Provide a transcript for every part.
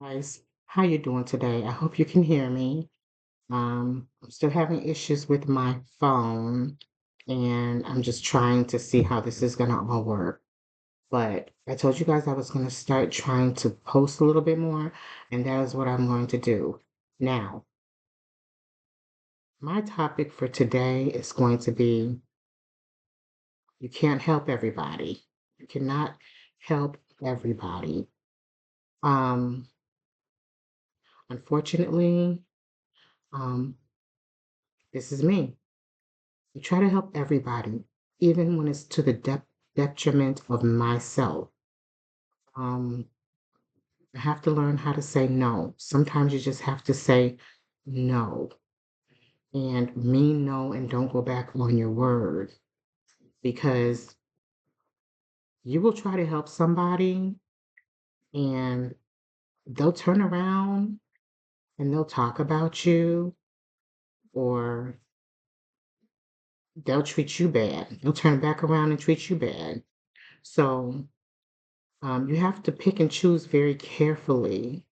Guys, how you doing today? I hope you can hear me. I'm still having issues with my phone, and I'm just trying to see how this is gonna all work. But I told you guys I was gonna start trying to post a little bit more, and that is what I'm going to do. Now, my topic for today is going to be you can't help everybody. You cannot help everybody. Um, Unfortunately, um, this is me. I try to help everybody, even when it's to the detriment of myself. Um, I have to learn how to say no. Sometimes you just have to say no and mean no and don't go back on your word because you will try to help somebody and they'll turn around and they'll talk about you or they'll treat you bad. They'll turn back around and treat you bad. So you have to pick and choose very carefully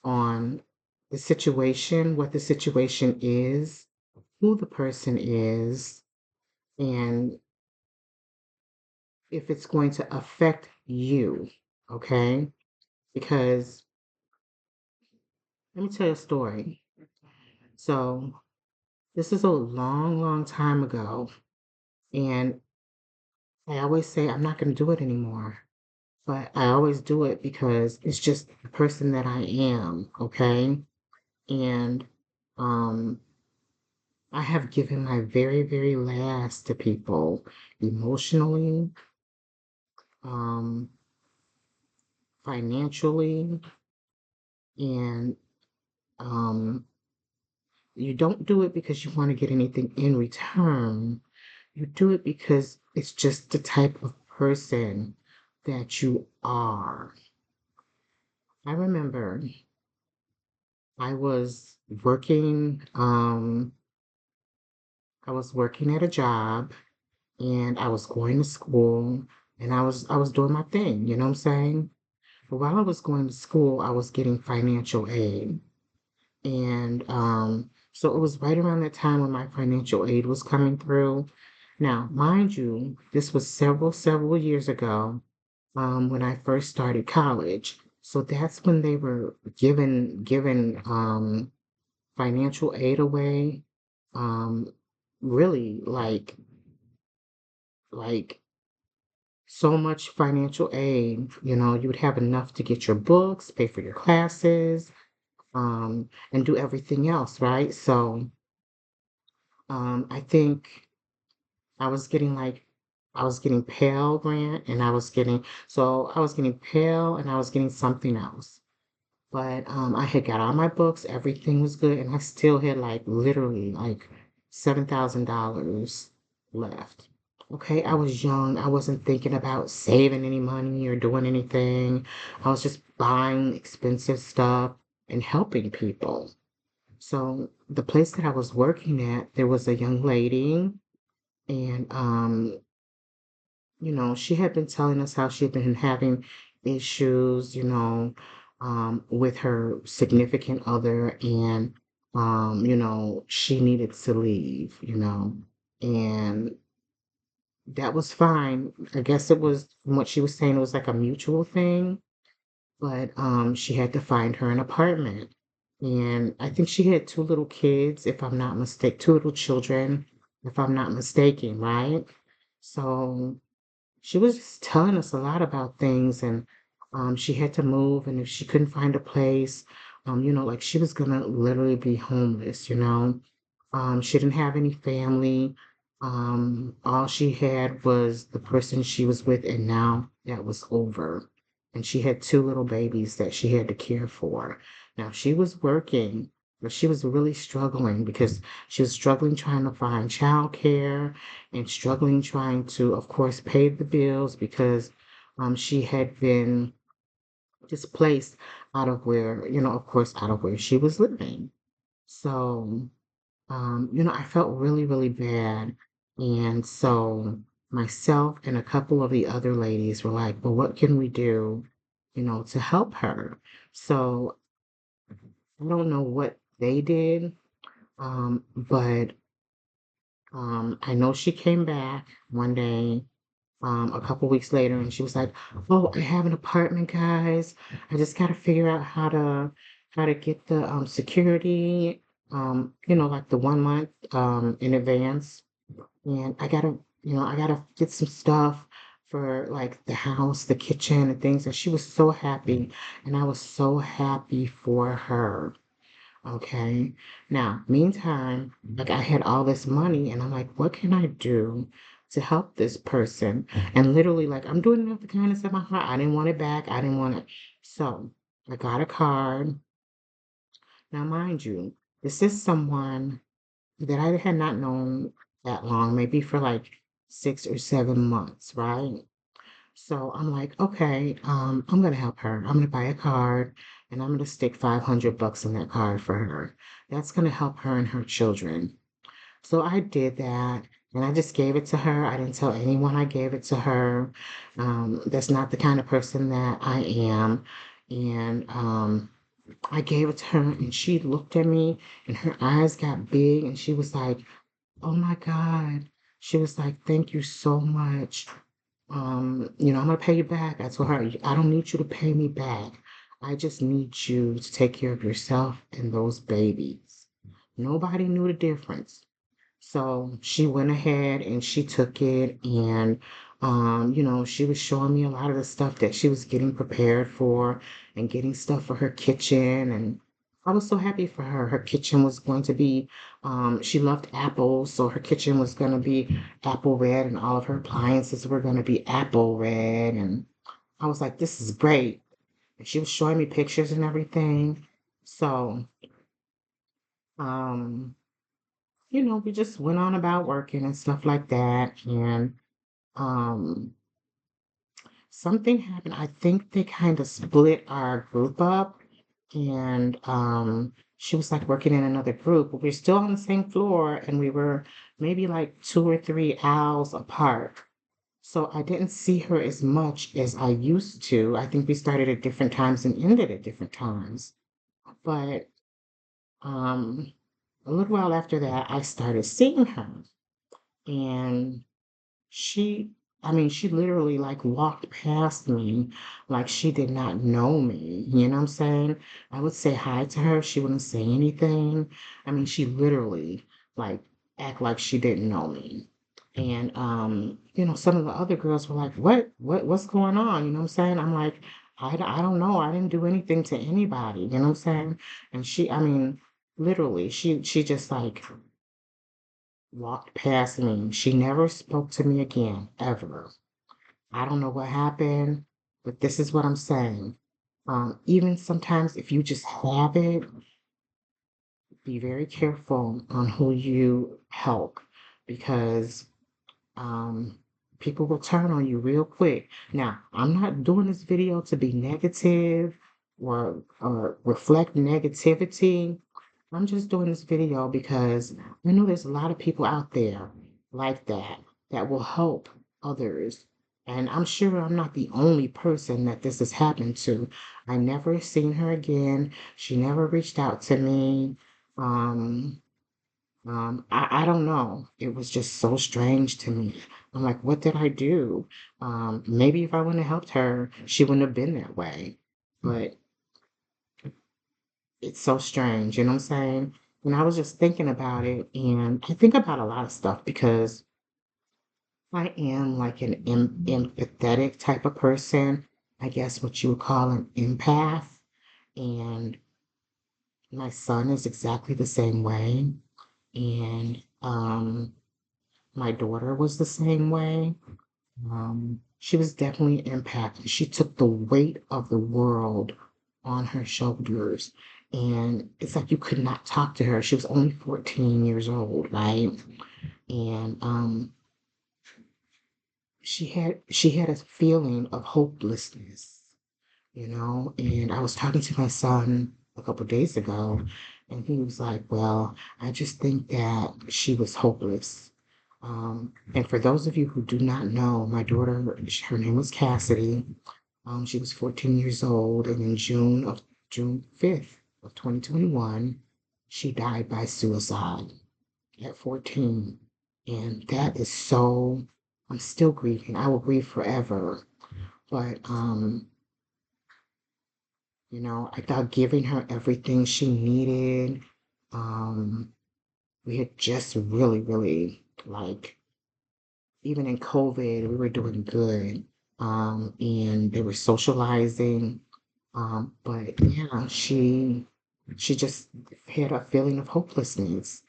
on the situation, what the situation is, who the person is, and if it's going to affect you. Okay? Because let me tell you a story. So, this is a long, long time ago. And I always say I'm not going to do it anymore. But I always do it because it's just the person that I am. Okay? And, um, I have given my very, very last to people emotionally, um, financially, and um, you don't do it because you want to get anything in return. You do it because it's just the type of person that you are. I remember I was I was working at a job and I was going to school and I was doing my thing, you know what I'm saying? But while I was going to school, I was getting financial aid. And so it was right around that time when my financial aid was coming through. Now, mind you, this was several years ago, when I first started college. So that's when they were giving financial aid away. Really like so much financial aid, you would have enough to get your books, pay for your classes, and do everything else, right? So, I think I was getting like, I was getting Pell Grant and I was getting Pell and I was getting something else. But I had got all my books, everything was good, and I still had like literally like $7,000 left. Okay, I was young. I wasn't thinking about saving any money or doing anything. I was just buying expensive stuff and helping people. So the place that I was working at, there was a young lady, and she had been telling us how she had been having issues, with her significant other, and she needed to leave, and that was fine. I guess it was from what she was saying, it was like a mutual thing, but she had to find her an apartment. And I think she had two little kids, if I'm not mistaken, two little children, if I'm not mistaken, right? So she was just telling us a lot about things, and she had to move, and if she couldn't find a place, like she was gonna literally be homeless, she didn't have any family. All she had was the person she was with, and now that was over. And she had two little babies that she had to care for. Now she was working, but she was really struggling because she was struggling trying to find childcare and struggling trying to, of course, pay the bills because she had been displaced out of where, of course, out of where she was living. So I felt really, really bad. And so myself and a couple of the other ladies were like, well, what can we do, to help her? So I don't know what they did, but I know she came back one day, a couple weeks later, and she was like, "Oh, I have an apartment, guys. I just got to figure out how to get the security, like the 1 month in advance, and I gotta get some stuff for like the house, the kitchen, and things." And she was so happy, and I was so happy for her. Okay. Now, meantime, like I had all this money and I'm like, what can I do to help this person? And literally, like, I'm doing it out the kindness of my heart. I didn't want it back. I didn't want it. So I got a card. Now, mind you, this is someone that I had not known that long, maybe for like 6 or 7 months, right? So I'm like, okay, I'm gonna help her. I'm gonna buy a card and I'm gonna stick 500 bucks in that card for her. That's gonna help her and her children. So I did that and I just gave it to her. I didn't tell anyone I gave it to her. That's not the kind of person that I am. And I gave it to her and she looked at me and her eyes got big and she was like, oh my God. She was like, thank you so much. I'm gonna pay you back. I told her, I don't need you to pay me back. I just need you to take care of yourself and those babies. Nobody knew the difference. So she went ahead and she took it and she was showing me a lot of the stuff that she was getting prepared for and getting stuff for her kitchen and I was so happy for her. Her kitchen was going to be she loved apples, so her kitchen was going to be apple red and all of her appliances were going to be apple red and I was like, this is great. And she was showing me pictures and everything. So, um we just went on about working and stuff like that. And um, something happened. I think they kind of split our group up. And she was like working in another group, but we're still on the same floor. And we were maybe like 2 or 3 aisles apart. So I didn't see her as much as I used to. I think we started at different times and ended at different times. But um, a little while after that, I started seeing her. And she she literally, like, walked past me like she did not know me, you know what I'm saying? I would say hi to her, she wouldn't say anything. She literally, like, act like she didn't know me. And, some of the other girls were like, "What's going on?" You know what I'm saying? I'm like, I don't know. I didn't do anything to anybody." You know what I'm saying? And literally, she just, like, walked past me. She never spoke to me again, ever. I don't know what happened, but this is what I'm saying. Even sometimes if you just have it, be very careful on who you help because um, people will turn on you real quick. Now, I'm not doing this video to be negative or reflect negativity. I'm just doing this video because I know there's a lot of people out there like that will help others. And I'm sure I'm not the only person that this has happened to. I never seen her again. She never reached out to me. Um, I don't know. It was just so strange to me. I'm like, what did I do? Maybe if I wouldn't have helped her, she wouldn't have been that way. But it's so strange, you know what I'm saying? And I was just thinking about it, and I think about a lot of stuff because I am like an empathetic type of person. I guess what you would call an empath. And my son is exactly the same way. And my daughter was the same way. She was definitely impacted. She took the weight of the world on her shoulders. And it's like you could not talk to her. She was only 14 years old, right? And she had a feeling of hopelessness, and I was talking to my son a couple days ago, and he was like, well, I just think that she was hopeless. And for those of you who do not know, my daughter, her name was Cassidy. She was 14 years old, and in June 5th, of 2021, she died by suicide at 14. And that is so, I'm still grieving. I will grieve forever. But, I thought giving her everything she needed. We had just really, really, like, even in COVID, we were doing good. And they were socializing. But yeah, she just had a feeling of hopelessness.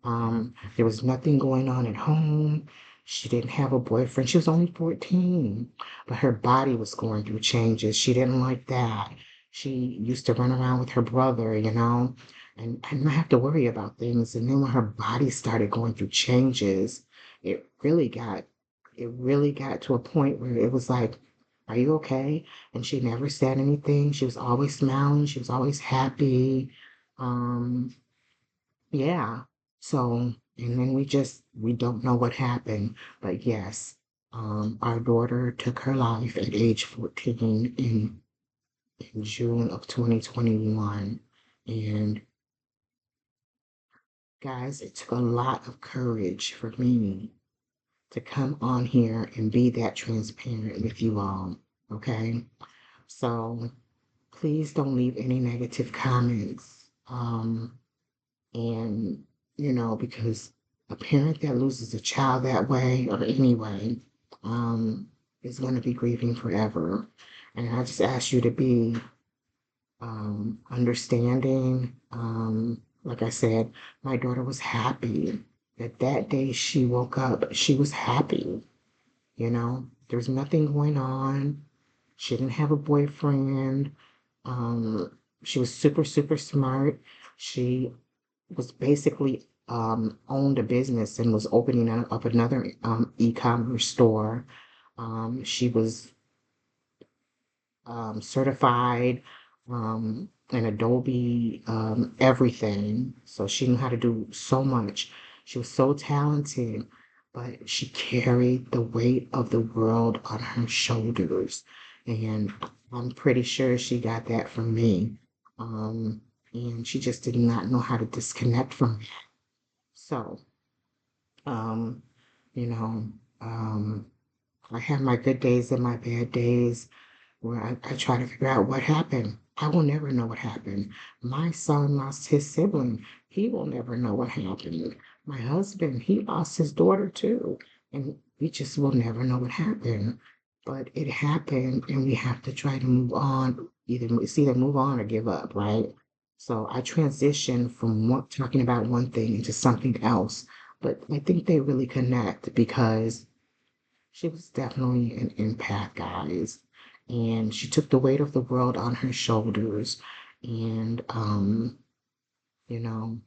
There was nothing going on at home. She didn't have a boyfriend. She was only 14, but her body was going through changes. She didn't like that. She used to run around with her brother, and not have to worry about things. And then when her body started going through changes, it really got it really got to a point where it was like, are you okay? And she never said anything. She was always smiling. She was always happy. Um, yeah. So, and then we don't know what happened. But yes, our daughter took her life at age 14 in June of 2021. And guys, it took a lot of courage for me to come on here and be that transparent with you all. Okay. So please don't leave any negative comments. And, because a parent that loses a child that way or anyway, um, is going to be grieving forever. And I just ask you to be understanding. Like I said, my daughter was happy that day she woke up, she was happy. There was nothing going on. She didn't have a boyfriend. She was super, super smart. She was basically owned a business and was opening up another e-commerce store. She was certified in Adobe, everything. So she knew how to do so much. She was so talented, but she carried the weight of the world on her shoulders. And I'm pretty sure she got that from me. Um, and she just did not know how to disconnect from it. So, um, you know, um, I have my good days and my bad days where I try to figure out what happened. I will never know what happened. My son lost his sibling. He will never know what happened. My husband, he lost his daughter too. And we just will never know what happened. But it happened and we have to try to move on. It's either move on or give up, right? So I transitioned from talking about one thing into something else. But I think they really connect because she was definitely an empath, guys. And she took the weight of the world on her shoulders. And, you know,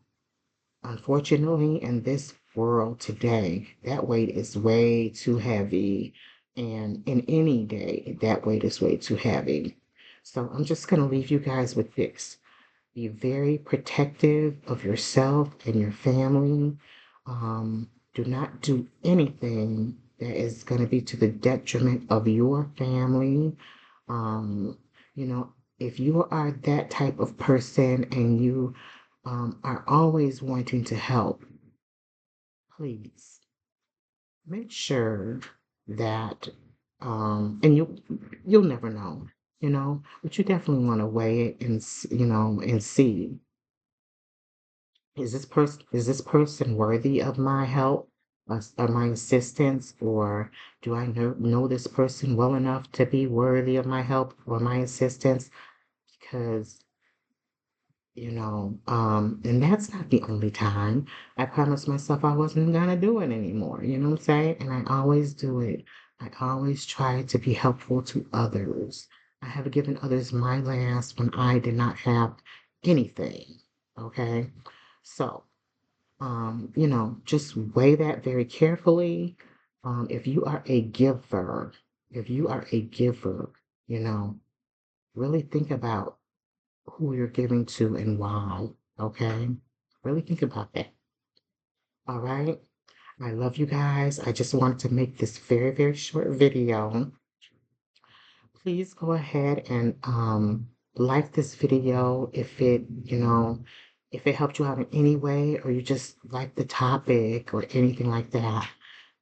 unfortunately, in this world today, that weight is way too heavy. And in any day, that weight is way too heavy. So I'm just going to leave you guys with this. Be very protective of yourself and your family. Do not do anything that is going to be to the detriment of your family. Um, you know, if you are that type of person and you are always wanting to help, please make sure that, and you'll never know, but you definitely want to weigh it and and see, is this person worthy of my help, of my assistance, or do I know this person well enough to be worthy of my help or my assistance? Because and that's not the only time. I promised myself I wasn't gonna do it anymore. You know what I'm saying? And I always do it. I always try to be helpful to others. I have given others my last when I did not have anything. Okay. So, just weigh that very carefully. If you are a giver, if you are a giver, you know, really think about who you're giving to and why. Okay? Really think about that. All right? I love you guys. I just wanted to make this very, very short video. Please go ahead and like this video if if it helped you out in any way, or you just like the topic or anything like that.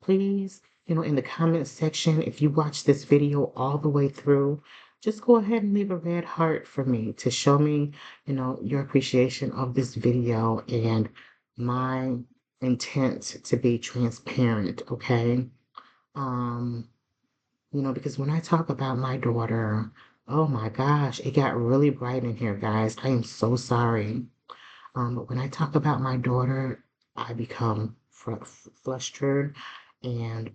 Please, in the comment section, if you watch this video all the way through, just go ahead and leave a red heart for me to show me, your appreciation of this video and my intent to be transparent, okay? Um, because when I talk about my daughter, oh my gosh, it got really bright in here, guys. I am so sorry. But when I talk about my daughter, I become flustered and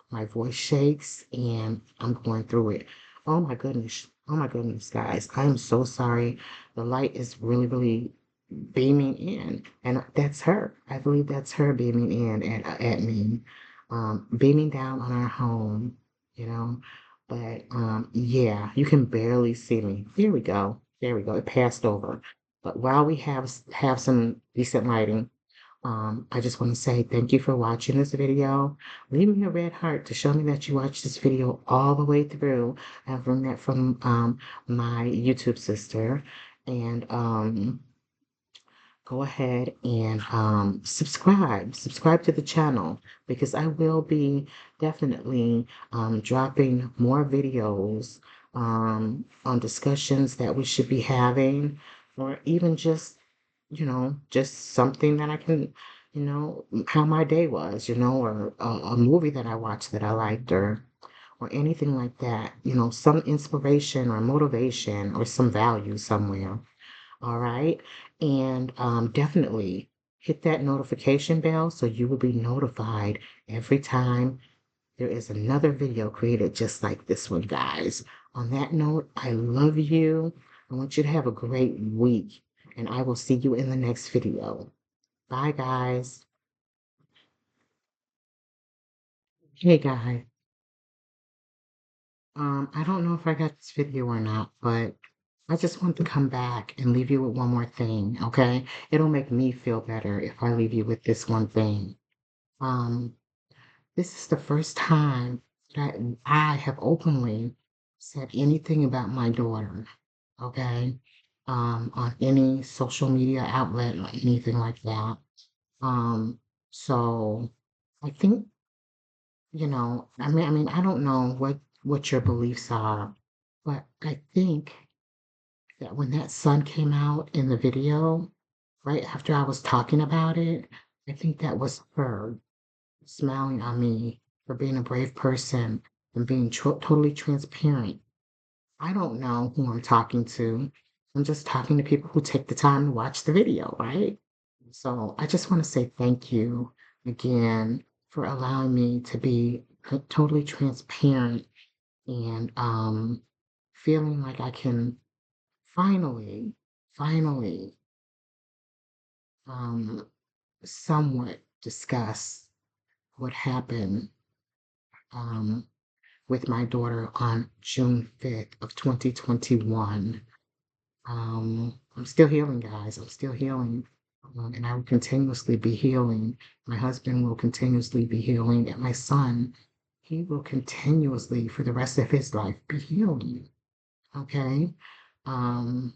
my voice shakes and I'm going through it. Oh my goodness. Oh my goodness, guys. I am so sorry. The light is really, really beaming in, and that's her. I believe that's her beaming in at me, beaming down on our home, you know. But yeah, you can barely see me. There we go. There we go. It passed over. But while we have some decent lighting, I just want to say thank you for watching this video. Leave me a red heart to show me that you watched this video all the way through. I learned that from my YouTube sister. And go ahead and subscribe to the channel because I will be definitely dropping more videos on discussions that we should be having, or even just something that I can, how my day was, or a movie that I watched that I liked, or anything like that, some inspiration or motivation or some value somewhere. All right. And definitely hit that notification bell so you will be notified every time there is another video created just like this one, guys. On that note, I love you. I want you to have a great week, and I will see you in the next video. Bye, guys. Hey, guys. I don't know if I got this video or not, but I just want to come back and leave you with one more thing, okay? It'll make me feel better if I leave you with this one thing. Um, this is the first time that I have openly said anything about my daughter, okay? On any social media outlet or anything like that. So I think, I don't know what your beliefs are, but I think that when that sun came out in the video, right after I was talking about it, I think that was her smiling on me for being a brave person and being totally transparent. I don't know who I'm talking to. I'm just talking to people who take the time to watch the video, right? So I just want to say thank you again for allowing me to be totally transparent and feeling like I can finally, finally, um, somewhat discuss what happened um, with my daughter on June 5th of 2021. I'm still healing, guys. I'm still healing. And I will continuously be healing. My husband will continuously be healing. And my son, he will continuously, for the rest of his life, be healing. Okay? Um,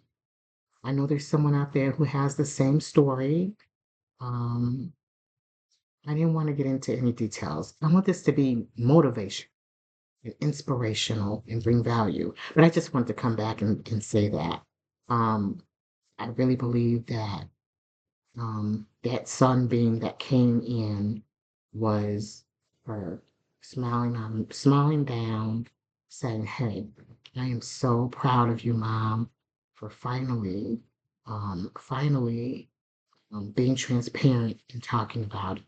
I know there's someone out there who has the same story. Um, I didn't want to get into any details. I want this to be motivation and inspirational and bring value. But I just wanted to come back and say that. Um, I really believe that that sunbeam that came in was her smiling down, saying, "Hey, I am so proud of you, Mom, for finally being transparent and talking about it."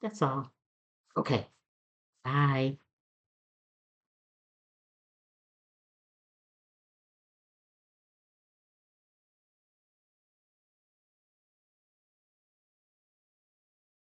That's all. Okay. Bye.